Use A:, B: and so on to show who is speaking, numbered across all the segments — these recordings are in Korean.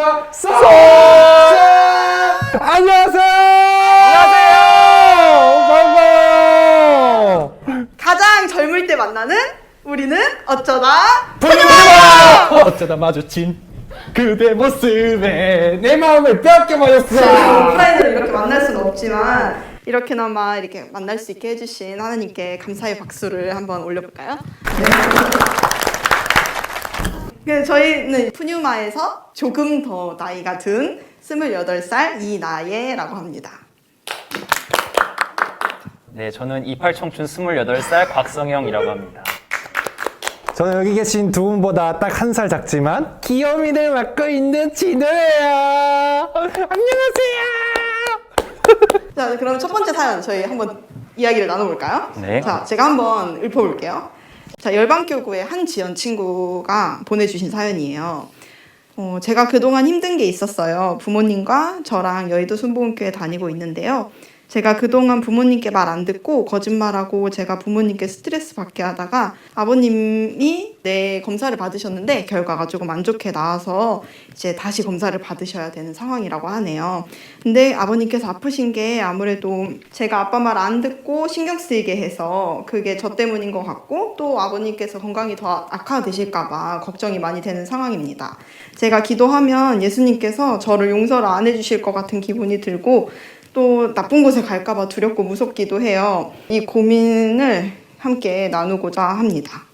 A: 박수!
B: 안녕하세요! 반가워요!
C: 가장 젊을 때 만나는 우리는 어쩌다
B: 어쩌다 마주친 그대 모습에 내 마음을 뺏겨버렸어!
C: 오프라인으로 이렇게 만날 수는 없지만 이렇게나마 이렇게 만날 수 있게 해주신 하나님께 감사의 박수를 한번 올려볼까요? 네. 저희는 푸뉴마에서 조금 더 나이가 든 28살 이나예라고 합니다.
D: 네, 저는 28 청춘 28살 곽성형이라고 합니다.
B: 저는 여기 계신 두 분보다 딱 한 살 작지만 귀요미를 맡고 있는 진우예요. 안녕하세요.
C: 자, 그럼 첫 번째 사연 저희 한번 이야기를 나눠볼까요?
D: 네.
C: 자, 제가 한번 읊어볼게요. 자, 열방교구의 한지연 친구가 보내주신 사연이에요. 제가 그동안 힘든 게 있었어요. 부모님과 저랑 여의도 순복음교회 다니고 있는데요. 제가 그동안 부모님께 말 안 듣고 거짓말하고 제가 부모님께 스트레스 받게 하다가 아버님이 검사를 받으셨는데 결과가 조금 안 좋게 나와서 이제 다시 검사를 받으셔야 되는 상황이라고 하네요. 근데 아버님께서 아프신 게 아무래도 제가 아빠 말 안 듣고 신경 쓰이게 해서 그게 저 때문인 것 같고 또 아버님께서 건강이 더 악화되실까 봐 걱정이 많이 되는 상황입니다. 제가 기도하면 예수님께서 저를 용서를 안 해주실 것 같은 기분이 들고 또 나쁜 곳에 갈까봐 두렵고 무섭기도 해요. 이 고민을 함께 나누고자 합니다.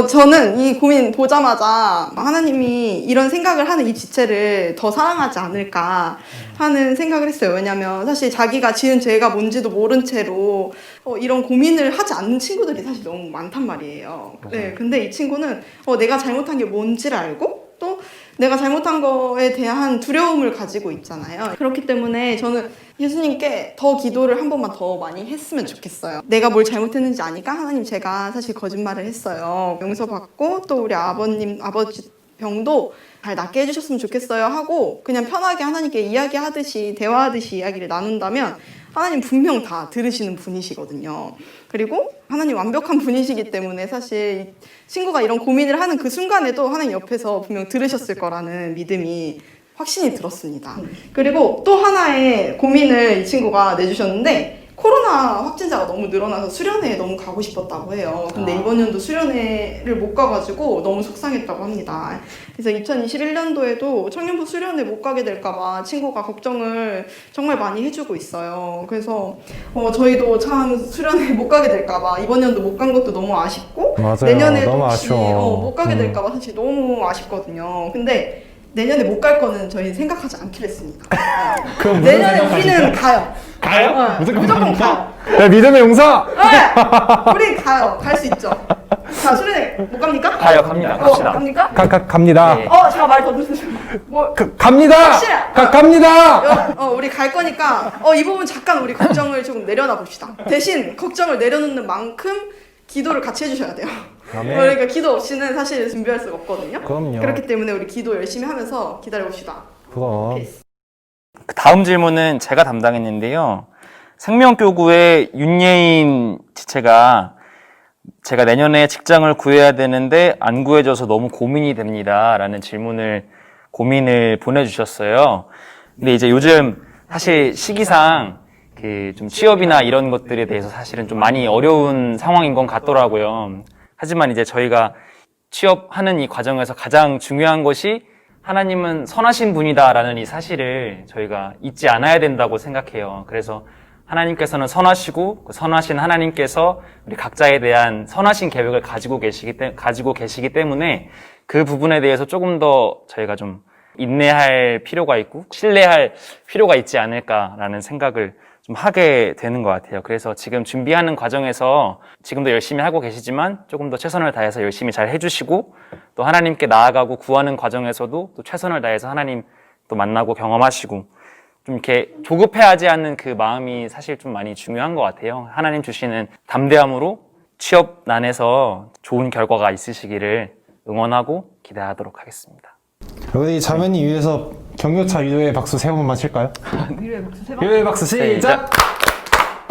C: 저는 이 고민 보자마자 하나님이 이런 생각을 하는 이 지체를 더 사랑하지 않을까 하는 생각을 했어요. 왜냐면 사실 자기가 지은 죄가 뭔지도 모른 채로 이런 고민을 하지 않는 친구들이 사실 너무 많단 말이에요. 네, 근데 이 친구는 내가 잘못한 게 뭔지를 알고 또 내가 잘못한 거에 대한 두려움을 가지고 있잖아요. 그렇기 때문에 저는 예수님께 더 기도를 한 번만 더 많이 했으면 좋겠어요. 내가 뭘 잘못했는지 아니까 하나님 제가 사실 거짓말을 했어요. 용서받고 또 우리 아버지 병도 잘 낫게 해주셨으면 좋겠어요 하고 그냥 편하게 하나님께 이야기하듯이 대화하듯이 이야기를 나눈다면 하나님 분명 다 들으시는 분이시거든요. 그리고 하나님 완벽한 분이시기 때문에 사실 친구가 이런 고민을 하는 그 순간에도 하나님 옆에서 분명 들으셨을 거라는 믿음이 확신이 들었습니다. 그리고 또 하나의 고민을 이 친구가 내주셨는데 코로나 확진자가 너무 늘어나서 수련회에 너무 가고 싶었다고 해요. 근데 이번 연도 수련회를 못 가가지고 너무 속상했다고 합니다. 그래서 2021년도에도 청년부 수련회 못 가게 될까봐 친구가 걱정을 정말 많이 해주고 있어요. 그래서 저희도 참 수련회 못 가게 될까봐 이번 연도 못 간 것도 너무 아쉽고
B: 맞아요.
C: 내년에도
B: 너무
C: 혹시
B: 아쉬워.
C: 못 가게 될까봐 사실 너무 아쉽거든요. 근데 내년에 못 갈 거는 저희는 생각하지 않기로 했습니다.
B: 그럼 무슨
C: 내년에
B: 생각하시죠?
C: 우리는 가요.
B: 가요?
C: 무조건 가요.
B: 야, 믿음의 용서!
C: 네! 우리 가요. 갈 수 있죠. 자, 수련회 못 갑니까?
D: 가요, 갑니다. 갑시다.
C: 갑니까?
B: 갑니다.
D: 네.
C: 제가 말 더 듣으세요.
B: 갑니다!
C: 확실해.
B: 갑니다!
C: 우리 갈 거니까 이 부분 잠깐 우리 걱정을 조금 내려놔 봅시다. 대신 걱정을 내려놓는 만큼 기도를 같이 해주셔야 돼요.
B: 아멘.
C: 그러니까 기도 없이는 사실 준비할 수가 없거든요.
B: 그럼요.
C: 그렇기 때문에 우리 기도 열심히 하면서 기다려봅시다.
B: 그럼.
D: 다음 질문은 제가 담당했는데요. 생명교구의 윤예인 지체가 제가 내년에 직장을 구해야 되는데 안 구해져서 너무 고민이 됩니다. 라는 고민을 보내주셨어요. 근데 이제 요즘 사실 시기상 좀 취업이나 이런 것들에 대해서 사실은 좀 많이 어려운 상황인 건 같더라고요. 하지만 이제 저희가 취업하는 이 과정에서 가장 중요한 것이 하나님은 선하신 분이다라는 이 사실을 저희가 잊지 않아야 된다고 생각해요. 그래서 하나님께서는 선하시고 그 선하신 하나님께서 우리 각자에 대한 선하신 계획을 가지고 계시기 때문에 그 부분에 대해서 조금 더 저희가 좀 인내할 필요가 있고 신뢰할 필요가 있지 않을까라는 생각을 좀 하게 되는 것 같아요. 그래서 지금 준비하는 과정에서 지금도 열심히 하고 계시지만 조금 더 최선을 다해서 열심히 잘 해주시고 또 하나님께 나아가고 구하는 과정에서도 또 최선을 다해서 하나님 또 만나고 경험하시고 좀 이렇게 조급해하지 않는 그 마음이 사실 좀 많이 중요한 것 같아요. 하나님 주시는 담대함으로 취업난에서 좋은 결과가 있으시기를 응원하고 기대하도록 하겠습니다.
B: 우리 자매님 위해서 격려차 위로의 박수 3번만 칠까요? 위로의 박수 시작!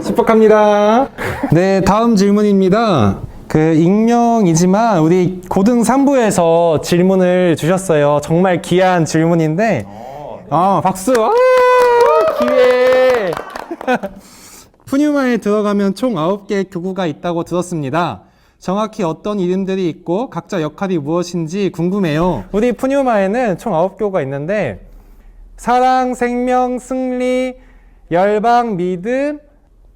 B: 축복합니다. 네, 다음 질문입니다. 그 익명이지만 우리 고등 3부에서 질문을 주셨어요. 정말 귀한 질문인데, 박수! 기회! 푸뉴마에 들어가면 총 9개의 교구가 있다고 들었습니다. 정확히 어떤 이름들이 있고 각자 역할이 무엇인지 궁금해요. 우리 푸뉴마에는 총 9교구가 있는데 사랑, 생명, 승리, 열방, 믿음,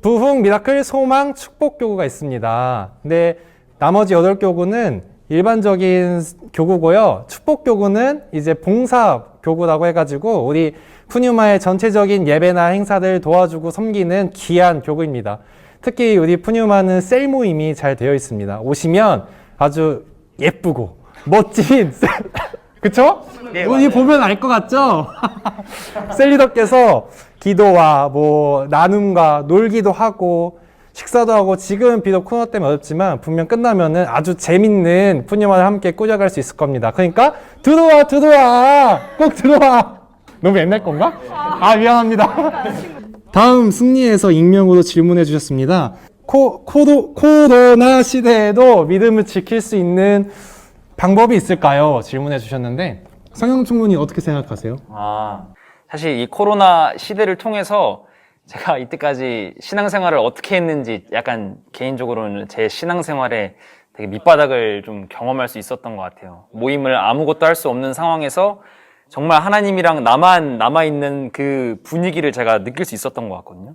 B: 부흥, 미라클, 소망, 축복 교구가 있습니다. 근데 나머지 8교구는 일반적인 교구고요. 축복 교구는 이제 봉사 교구라고 해가지고 우리 푸뉴마의 전체적인 예배나 행사를 도와주고 섬기는 귀한 교구입니다. 특히 우리 푸뉴마는 셀 모임이 잘 되어 있습니다. 오시면 아주 예쁘고 멋진 그쵸?
D: 네,
B: 우리 보면 알 것 같죠? 셀 리더께서 기도와 뭐 나눔과 놀기도 하고 식사도 하고 지금 비록 코로나 때문에 어렵지만 분명 끝나면은 아주 재밌는 푸뉴마를 함께 꾸려갈 수 있을 겁니다. 그러니까 들어와 꼭 들어와. 너무 옛날 건가? 미안합니다. 다음 승리에서 익명으로 질문해 주셨습니다. 코로나 시대에도 믿음을 지킬 수 있는 방법이 있을까요? 질문해 주셨는데 성형 충분히 어떻게 생각하세요?
D: 사실 이 코로나 시대를 통해서 제가 이때까지 신앙생활을 어떻게 했는지 약간 개인적으로는 제 신앙생활에 되게 밑바닥을 좀 경험할 수 있었던 것 같아요. 모임을 아무것도 할 수 없는 상황에서 정말 하나님이랑 나만 남아있는 그 분위기를 제가 느낄 수 있었던 것 같거든요.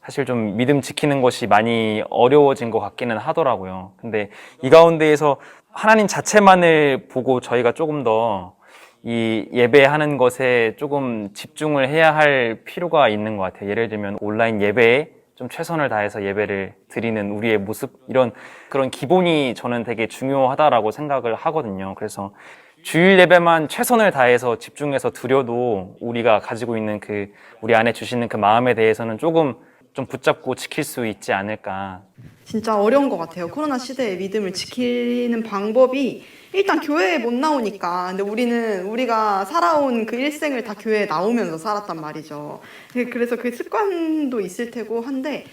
D: 사실 좀 믿음 지키는 것이 많이 어려워진 것 같기는 하더라고요. 근데 이 가운데에서 하나님 자체만을 보고 저희가 조금 더 이 예배하는 것에 조금 집중을 해야 할 필요가 있는 것 같아요. 예를 들면 온라인 예배에 좀 최선을 다해서 예배를 드리는 우리의 모습, 그런 기본이 저는 되게 중요하다라고 생각을 하거든요. 그래서 주일 예배만 최선을 다해서 집중해서 드려도 우리가 가지고 있는 우리 안에 주시는 그 마음에 대해서는 조금 좀 붙잡고 지킬 수 있지 않을까.
C: 진짜 어려운 것 같아요. 코로나 시대에 믿음을 지키는 방법이 일단 교회에 못 나오니까. 근데 우리가 살아온 그 일생을 다 교회에 나오면서 살았단 말이죠. 그래서 그 습관도 있을 테고 한데,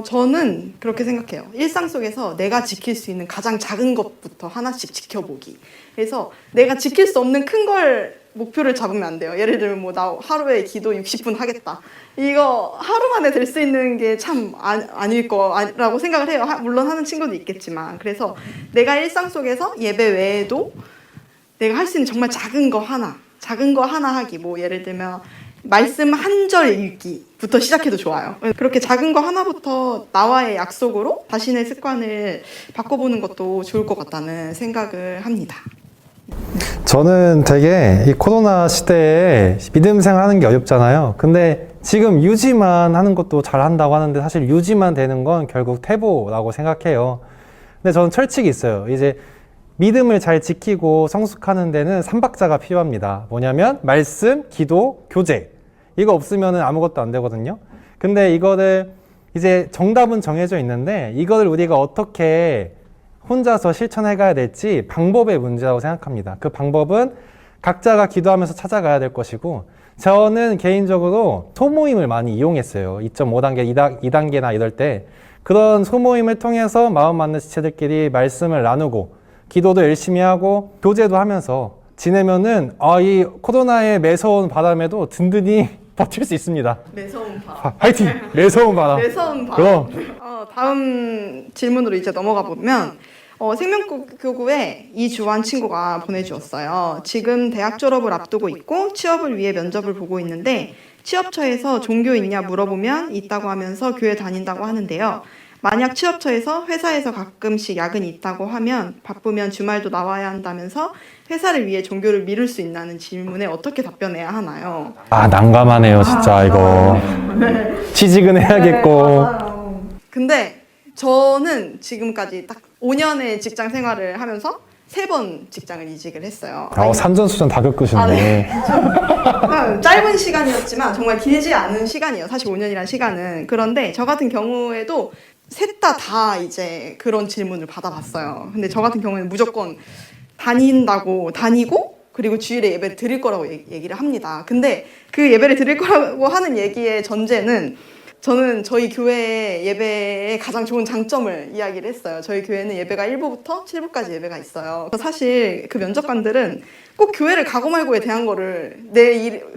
C: 저는 그렇게 생각해요. 일상 속에서 내가 지킬 수 있는 가장 작은 것부터 하나씩 지켜보기. 그래서 내가 지킬 수 없는 큰 걸 목표를 잡으면 안 돼요. 예를 들면 뭐 나 하루에 기도 60분 하겠다. 이거 하루 만에 될 수 있는 게 참 아닐 거라고 생각을 해요. 물론 하는 친구도 있겠지만. 그래서 내가 일상 속에서 예배 외에도 내가 할 수 있는 정말 작은 거 하나 하기. 뭐 예를 들면 말씀 한 절 읽기부터 시작해도 좋아요. 그렇게 작은 거 하나부터 나와의 약속으로 자신의 습관을 바꿔보는 것도 좋을 것 같다는 생각을 합니다.
B: 저는 되게 이 코로나 시대에 믿음 생활하는 게 어렵잖아요. 근데 지금 유지만 하는 것도 잘 한다고 하는데 사실 유지만 되는 건 결국 태보라고 생각해요. 근데 저는 철칙이 있어요. 이제 믿음을 잘 지키고 성숙하는 데는 3박자가 필요합니다. 뭐냐면 말씀, 기도, 교제. 이거 없으면 아무것도 안 되거든요. 근데 이거를 이제 정답은 정해져 있는데 이거를 우리가 어떻게 혼자서 실천해 가야 될지 방법의 문제라고 생각합니다. 그 방법은 각자가 기도하면서 찾아가야 될 것이고 저는 개인적으로 소모임을 많이 이용했어요. 2.5단계, 2단계나 이럴 때 그런 소모임을 통해서 마음 맞는 지체들끼리 말씀을 나누고 기도도 열심히 하고 교제도 하면서 지내면은 이 코로나의 매서운 바람에도 든든히 버틸 수 있습니다.
C: 매서운 바람.
B: 화이팅! 매서운 바람.
C: 매서운 바람.
B: 그럼.
C: 다음 질문으로 이제 넘어가 보면 생명교구에 이주환 친구가 보내주었어요. 지금 대학 졸업을 앞두고 있고 취업을 위해 면접을 보고 있는데 취업처에서 종교 있냐 물어보면 있다고 하면서 교회 다닌다고 하는데요. 만약 취업처에서 회사에서 가끔씩 야근이 있다고 하면 바쁘면 주말도 나와야 한다면서 회사를 위해 종교를 미룰 수 있냐는 질문에 어떻게 답변해야 하나요?
B: 난감하네요 진짜 이거.
C: 네.
B: 취직은 해야겠고.
C: 네, 근데 저는 지금까지 딱 5년의 직장 생활을 하면서 3번 직장을 이직을 했어요.
B: 산전수전 다 겪으셨네.
C: 네. 짧은 시간이었지만 정말 길지 않은 시간이에요. 사실 5년이라는 시간은. 그런데 저 같은 경우에도 셋 다 이제 그런 질문을 받아봤어요. 근데 저 같은 경우에는 무조건 다니고 그리고 주일에 예배를 드릴 거라고 얘기를 합니다. 근데 그 예배를 드릴 거라고 하는 얘기의 전제는 저는 저희 교회 예배의 가장 좋은 장점을 이야기를 했어요. 저희 교회는 예배가 1부부터 7부까지 예배가 있어요. 사실 그 면접관들은 꼭 교회를 가고 말고에 대한 거를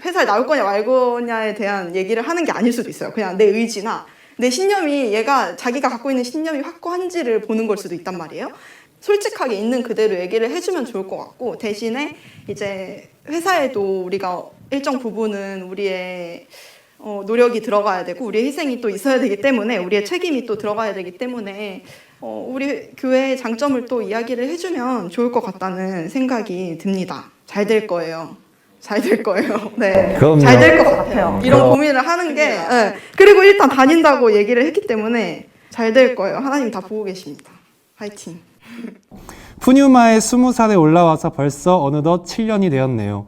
C: 회사에 나올 거냐 말 거냐에 대한 얘기를 하는 게 아닐 수도 있어요. 그냥 내 의지나 내 신념이 자기가 갖고 있는 신념이 확고한지를 보는 걸 수도 있단 말이에요. 솔직하게 있는 그대로 얘기를 해주면 좋을 것 같고, 대신에 이제 회사에도 우리가 일정 부분은 우리의 노력이 들어가야 되고 우리의 희생이 또 있어야 되기 때문에, 우리의 책임이 또 들어가야 되기 때문에 우리 교회의 장점을 또 이야기를 해주면 좋을 것 같다는 생각이 듭니다. 잘 될 거예요. 잘 될 거예요. 네, 잘 될 것 같아요. 이런 고민을 하는 게 네. 그리고 일단 다닌다고 얘기를 했기 때문에 잘 될 거예요. 하나님 다 보고 계십니다. 화이팅.
B: 푸뉴마에 20살에 올라와서 벌써 어느덧 7년이 되었네요.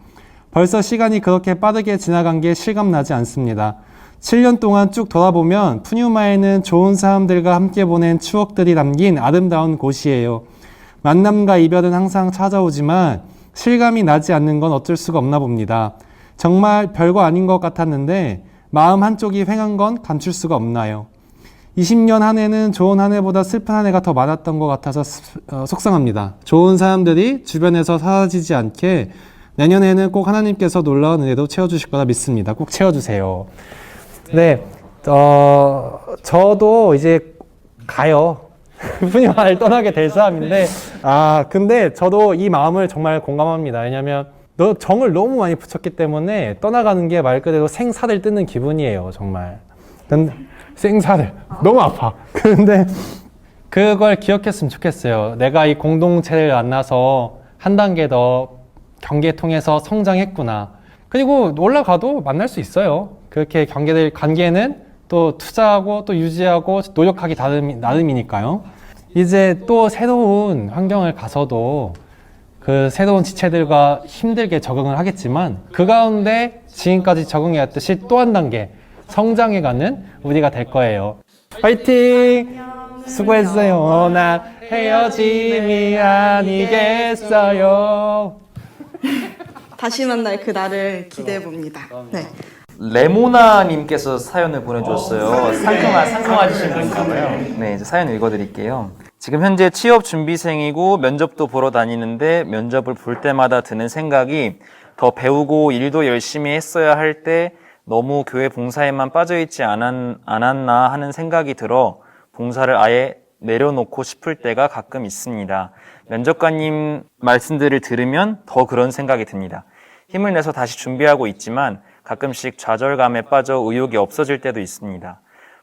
B: 벌써 시간이 그렇게 빠르게 지나간 게 실감나지 않습니다. 7년 동안 쭉 돌아보면 푸뉴마에는 좋은 사람들과 함께 보낸 추억들이 담긴 아름다운 곳이에요. 만남과 이별은 항상 찾아오지만 실감이 나지 않는 건 어쩔 수가 없나 봅니다. 정말 별거 아닌 것 같았는데 마음 한쪽이 휑한 건 감출 수가 없나요? 20년 한 해는 좋은 한 해보다 슬픈 한 해가 더 많았던 것 같아서 속상합니다. 좋은 사람들이 주변에서 사라지지 않게 내년에는 꼭 하나님께서 놀라운 은혜도 채워주실 거라 믿습니다. 꼭 채워주세요. 네, 저도 이제 가요. 푸뉴마를 떠나게 될 사람인데, 근데 저도 이 마음을 정말 공감합니다. 왜냐면 정을 너무 많이 붙였기 때문에 떠나가는 게 말 그대로 생사를 뜯는 기분이에요, 정말. 근데 생사를 너무 아파. 근데 그걸 기억했으면 좋겠어요. 내가 이 공동체를 만나서 한 단계 더 경계 통해서 성장했구나. 그리고 올라가도 만날 수 있어요. 그렇게 관계는 또 투자하고 또 유지하고 노력하기 나름이니까요. 이제 또 새로운 환경을 가서도 그 새로운 지체들과 힘들게 적응을 하겠지만 그 가운데 지금까지 적응해왔듯이 또 한 단계 성장해가는 우리가 될 거예요. 파이팅! 수고했어요. 난 헤어짐이 아니겠어요.
C: 다시 만날 그날을 기대해 봅니다. 네.
D: 레모나님께서 사연을 보내주셨어요. 상큼하신 분인가봐요. 네, 이제 사연 읽어드릴게요. 지금 현재 취업 준비생이고 면접도 보러 다니는데 면접을 볼 때마다 드는 생각이 더 배우고 일도 열심히 했어야 할 때 너무 교회 봉사에만 빠져있지 않았나 하는 생각이 들어 봉사를 아예 내려놓고 싶을 때가 가끔 있습니다. 면접관님 말씀들을 들으면 더 그런 생각이 듭니다. 힘을 내서 다시 준비하고 있지만 가끔씩 좌절감에 빠져 의욕이 없어질 때도 있습니다.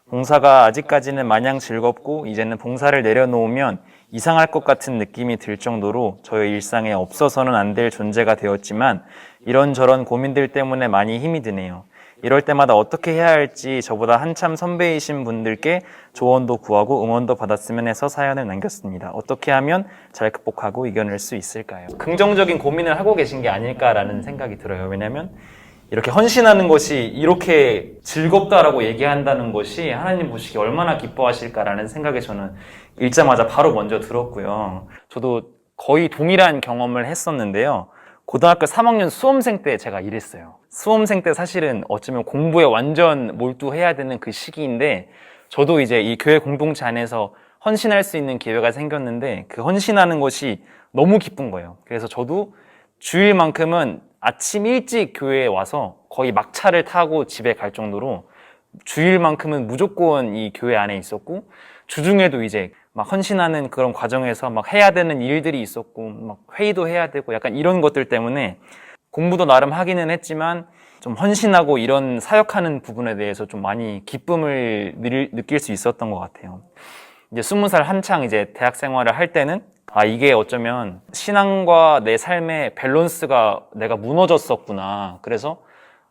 D: 봉사가 아직까지는 마냥 즐겁고 이제는 봉사를 내려놓으면 이상할 것 같은 느낌이 들 정도로 저의 일상에 없어서는 안 될 존재가 되었지만 이런저런 고민들 때문에 많이 힘이 드네요. 이럴 때마다 어떻게 해야 할지 저보다 한참 선배이신 분들께 조언도 구하고 응원도 받았으면 해서 사연을 남겼습니다. 어떻게 하면 잘 극복하고 이겨낼 수 있을까요? 긍정적인 고민을 하고 계신 게 아닐까라는 생각이 들어요. 왜냐면 이렇게 헌신하는 것이 이렇게 즐겁다라고 얘기한다는 것이 하나님 보시기에 얼마나 기뻐하실까라는 생각이 저는 읽자마자 바로 먼저 들었고요. 저도 거의 동일한 경험을 했었는데요. 고등학교 3학년 수험생 때 제가 일했어요. 수험생 때 사실은 어쩌면 공부에 완전 몰두해야 되는 그 시기인데 저도 이제 이 교회 공동체 안에서 헌신할 수 있는 기회가 생겼는데 그 헌신하는 것이 너무 기쁜 거예요. 그래서 저도 주일만큼은 아침 일찍 교회에 와서 거의 막차를 타고 집에 갈 정도로 주일만큼은 무조건 이 교회 안에 있었고 주중에도 이제 막 헌신하는 그런 과정에서 막 해야 되는 일들이 있었고 막 회의도 해야 되고 약간 이런 것들 때문에 공부도 나름 하기는 했지만 좀 헌신하고 이런 사역하는 부분에 대해서 좀 많이 기쁨을 느낄 수 있었던 것 같아요. 이제 20살 한창 이제 대학 생활을 할 때는 이게 어쩌면 신앙과 내 삶의 밸런스가 내가 무너졌었구나. 그래서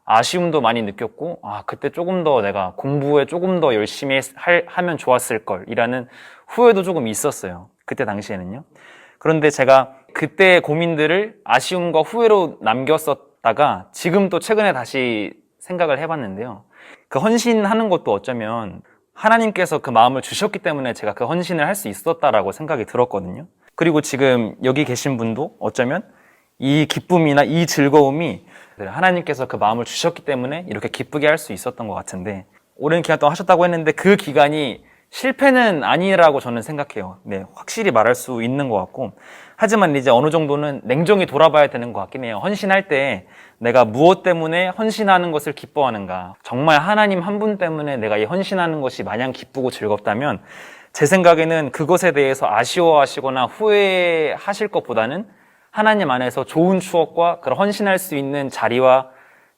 D: 아쉬움도 많이 느꼈고 그때 조금 더 내가 공부에 조금 더 열심히 하면 좋았을 걸 이라는 후회도 조금 있었어요. 그때 당시에는요. 그런데 제가 그때의 고민들을 아쉬움과 후회로 남겼었다가 지금 또 최근에 다시 생각을 해봤는데요. 그 헌신하는 것도 어쩌면 하나님께서 그 마음을 주셨기 때문에 제가 그 헌신을 할 수 있었다라고 생각이 들었거든요. 그리고 지금 여기 계신 분도 어쩌면 이 기쁨이나 이 즐거움이 하나님께서 그 마음을 주셨기 때문에 이렇게 기쁘게 할 수 있었던 것 같은데 오랜 기간 동안 하셨다고 했는데 그 기간이 실패는 아니라고 저는 생각해요. 네, 확실히 말할 수 있는 것 같고. 하지만 이제 어느 정도는 냉정히 돌아봐야 되는 것 같긴 해요. 헌신할 때 내가 무엇 때문에 헌신하는 것을 기뻐하는가. 정말 하나님 한 분 때문에 내가 이 헌신하는 것이 마냥 기쁘고 즐겁다면 제 생각에는 그것에 대해서 아쉬워하시거나 후회하실 것보다는 하나님 안에서 좋은 추억과 그런 헌신할 수 있는 자리와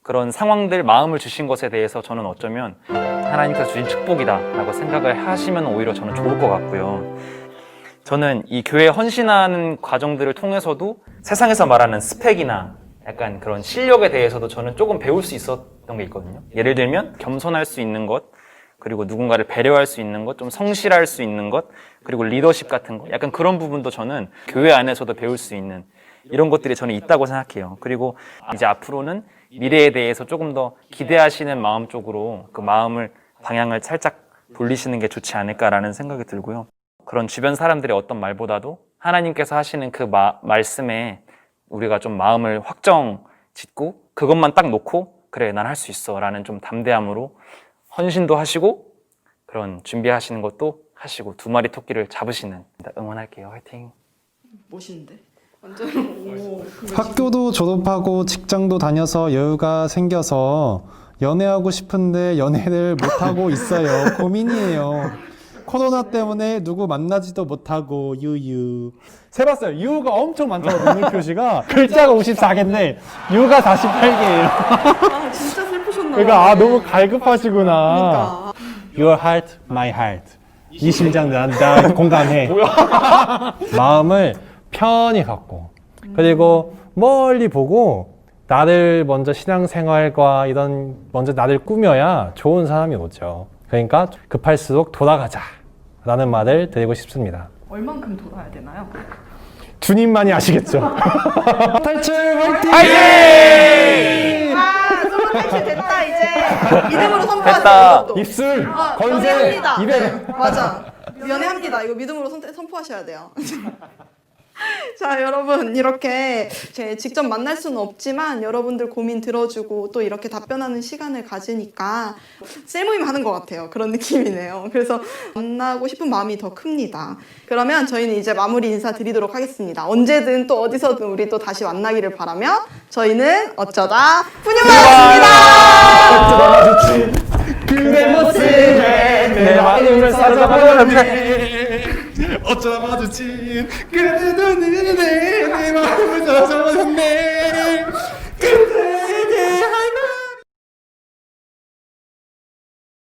D: 그런 상황들, 마음을 주신 것에 대해서 저는 어쩌면 하나님께서 주신 축복이다라고 생각을 하시면 오히려 저는 좋을 것 같고요. 저는 이 교회 헌신하는 과정들을 통해서도 세상에서 말하는 스펙이나 약간 그런 실력에 대해서도 저는 조금 배울 수 있었던 게 있거든요. 예를 들면 겸손할 수 있는 것, 그리고 누군가를 배려할 수 있는 것, 좀 성실할 수 있는 것, 그리고 리더십 같은 것, 약간 그런 부분도 저는 교회 안에서도 배울 수 있는 이런 것들이 저는 있다고 생각해요. 그리고 이제 앞으로는 미래에 대해서 조금 더 기대하시는 마음 쪽으로 그 마음을, 방향을 살짝 돌리시는 게 좋지 않을까라는 생각이 들고요. 그런 주변 사람들의 어떤 말보다도 하나님께서 하시는 그 말씀에 우리가 좀 마음을 확정 짓고 그것만 딱 놓고 그래, 난 할 수 있어 라는 좀 담대함으로 헌신도 하시고 그런 준비하시는 것도 하시고 두 마리 토끼를 잡으시는, 응원할게요. 화이팅.
C: 멋있는데? 완전 오.
B: 학교도 졸업하고 직장도 다녀서 여유가 생겨서 연애하고 싶은데 연애를 못하고 있어요. 고민이에요. 코로나 때문에 누구 만나지도 못하고 유유. 세봤어요. 유가 엄청 많더라고요. 눈물 표시가. 글자가 54개인데 유가 48개예요.
C: 아 진짜 슬프셨나 봐.
B: 그러니까 너무 갈급하시구나.
C: 그러니까.
B: Your heart, my heart. 이 심장 나 공감해. 마음을 편히 갖고 그리고 멀리 보고 나를 먼저 신앙생활과 이런 먼저 나를 꾸며야 좋은 사람이 오죠. 그러니까 급할수록 돌아가자 라는 말을 드리고 싶습니다.
C: 얼만큼 돌아야 되나요?
B: 주님만이 아시겠죠. 탈출 화이팅!
C: 아, 솔로 탈출 됐다 이제. 믿음으로
D: 됐다.
C: 선포하세요. 이것도.
B: 입술, 건세,
C: 연애합니다.
B: 입에.
C: 맞아. 연애합니다. 이거 믿음으로 선포하셔야 돼요. 자, 여러분 이렇게 직접 만날 수는 없지만 여러분들 고민 들어주고 또 이렇게 답변하는 시간을 가지니까 셀모임 하는 것 같아요. 그런 느낌이네요. 그래서 만나고 싶은 마음이 더 큽니다. 그러면 저희는 이제 마무리 인사 드리도록 하겠습니다. 언제든 또 어디서든 우리 또 다시 만나기를 바라며 저희는 어쩌다 푸념이었습니다.
B: 그대 모습에 내 마음을 사로잡았네. 어쩌다 마주친 그대 눈에 내 마음을 사로잡았네.